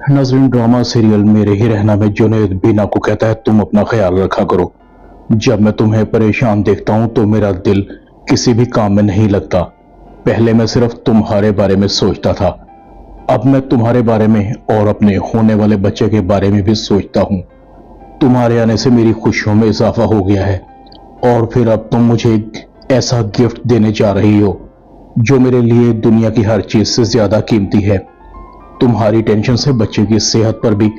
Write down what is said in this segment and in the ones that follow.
नाज़रीन, drama serial मेरे ही रहना में जुनैद बीना को कहता है, तुम अपना ख्याल रखा करो। जब मैं तुम्हें परेशान देखता हूं तो मेरा दिल किसी भी काम में नहीं लगता। पहले मैं सिर्फ तुम्हारे बारे में सोचता था, अब मैं तुम्हारे बारे में और अपने होने वाले बच्चे के बारे में भी सोचता हूं। तुम्हारे आने से मेरी खुशियों में इजाफा हो गया है और फिर अब तुम मुझे एक ऐसा गिफ्ट देने जा रही हो जो मेरे लिए दुनिया की हर चीज से ज्यादा कीमती है। तुम्हारी टेंशन से बच्चे की सेहत पर भी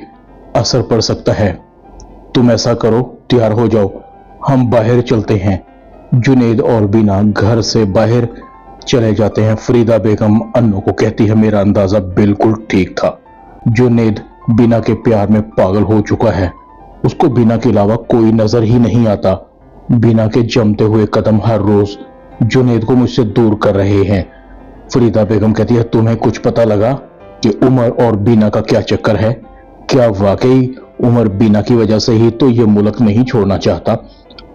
असर पड़ सकता है। तुम ऐसा करो, तैयार हो जाओ, हम बाहर चलते हैं। जुनैद और बीना घर से बाहर चले जाते हैं। फरीदा बेगम अन्नू को कहती है, मेरा अंदाजा बिल्कुल ठीक था। जुनैद बीना के प्यार में पागल हो चुका है। उसको बीना के अलावा कोई नजर ही नहीं आता। बीना के जमते हुए कदम हर रोज जुनैद को मुझसे दूर कर रहे हैं। फरीदा बेगम कहती है, तुम्हें कुछ पता लगा कि उमर और बीना का क्या चक्कर है? क्या वाकई उमर बीना की वजह से ही तो ये मुल्क नहीं छोड़ना चाहता?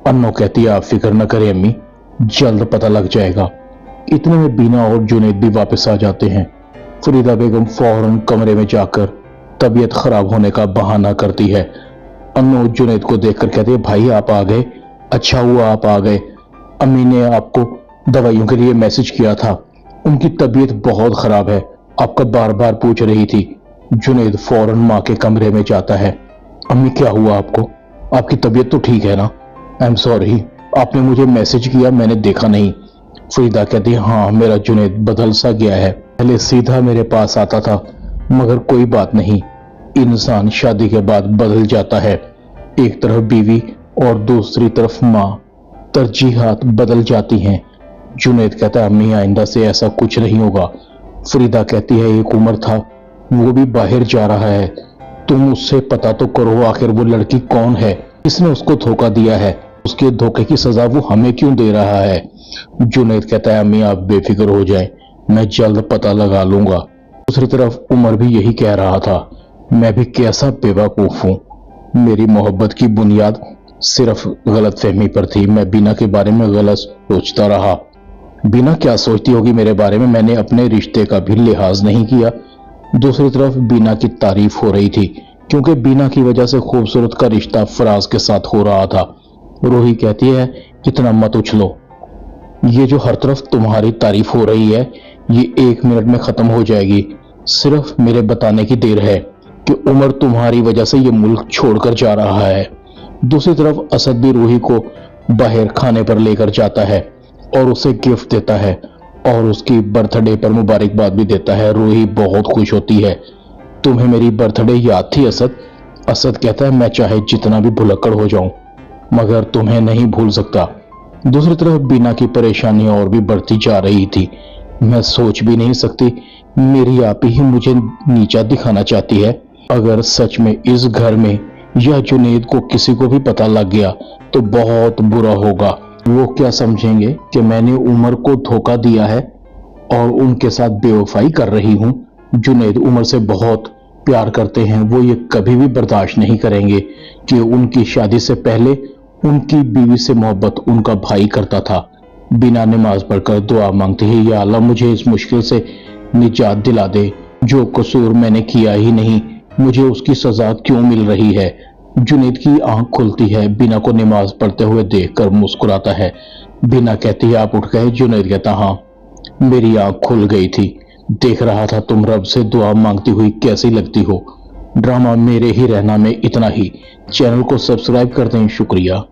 अन्नो कहती है, आप फिक्र न करें अम्मी, जल्द पता लग जाएगा। इतने में बीना और जुनैद भी वापस आ जाते हैं। फरीदा बेगम फौरन कमरे में जाकर तबीयत खराब होने का बहाना करती है। अन्नो जुनैद को देखकर कहती है, भाई आप आ गए, अच्छा हुआ आप आ गए। अम्मी ने आपको दवाइयों के लिए मैसेज किया था, उनकी तबीयत बहुत खराब है, आपका बार बार पूछ रही थी। जुनैद फौरन माँ के कमरे में जाता है। अम्मी क्या हुआ आपको? आपकी तबीयत तो ठीक है ना? आई एम सॉरी, आपने मुझे मैसेज किया, मैंने देखा नहीं। फरीदा कहती है, हाँ मेरा जुनैद बदल सा गया है, पहले सीधा मेरे पास आता था, मगर कोई बात नहीं, इंसान शादी के बाद बदल जाता है। एक तरफ बीवी और दूसरी तरफ माँ, तरजीहात बदल जाती हैं। जुनैद कहता है, अम्मी आइंदा से ऐसा कुछ नहीं होगा। फरीदा कहती है, एक उमर था, वो भी बाहर जा रहा है, तुम उससे पता तो करो आखिर वो लड़की कौन है, किसने उसको धोखा दिया है, उसके धोखे की सजा वो हमें क्यों दे रहा है? जुनैद कहता है, अम्मी आप बेफिक्र हो जाएं, मैं जल्द पता लगा लूंगा। दूसरी तरफ उमर भी यही कह रहा था, मैं भी कैसा बेवकूफ हूं, मेरी मोहब्बत की बुनियाद सिर्फ गलतफहमी पर थी, मैं बीना के बारे में गलत सोचता रहा। बीना क्या सोचती होगी मेरे बारे में, मैंने अपने रिश्ते का भी लिहाज नहीं किया। दूसरी तरफ बीना की तारीफ हो रही थी, क्योंकि बीना की वजह से खूबसूरत का रिश्ता फराज के साथ हो रहा था। रूही कहती है, इतना मत उछलो, ये जो हर तरफ तुम्हारी तारीफ हो रही है ये 1 मिनट में खत्म हो जाएगी, सिर्फ मेरे बताने की देर है कि उमर तुम्हारी वजह से ये मुल्क छोड़कर जा रहा है। दूसरी तरफ असद भी रूही को बाहर खाने पर लेकर जाता है और उसे गिफ्ट देता है और उसकी बर्थडे पर मुबारकबाद भी देता है। रूही बहुत खुश होती है, तुम्हें मेरी बर्थडे याद थी असद? असद कहता है, मैं चाहे जितना भी भुलक्कड़ हो जाऊं मगर तुम्हें नहीं भूल सकता। दूसरी तरफ बीना की परेशानी और भी बढ़ती जा रही थी। मैं सोच भी नहीं सकती, मेरी आप ही मुझे नीचा दिखाना चाहती है। अगर सच में इस घर में या जुनैद को किसी को भी पता लग गया तो बहुत बुरा होगा। वो क्या समझेंगे कि मैंने उमर को धोखा दिया है और उनके साथ बेवफाई कर रही हूं। जुनैद उमर से बहुत प्यार करते हैं, वो ये कभी भी बर्दाश्त नहीं करेंगे कि उनकी शादी से पहले उनकी बीवी से मोहब्बत उनका भाई करता था। बिना नमाज पढ़कर दुआ मांगती है, या अल्लाह मुझे इस मुश्किल से निजात दिला दे, जो कसूर मैंने किया ही नहीं, मुझे उसकी सजा क्यों मिल रही है? जुनैद की आंख खुलती है, बिना को नमाज पढ़ते हुए देखकर मुस्कुराता है। बिना कहती है, आप उठ गए? जुनैद कहता, हाँ मेरी आंख खुल गई थी, देख रहा था तुम रब से दुआ मांगती हुई कैसी लगती हो। ड्रामा मेरे ही रहना में इतना ही। चैनल को सब्सक्राइब कर दें, शुक्रिया।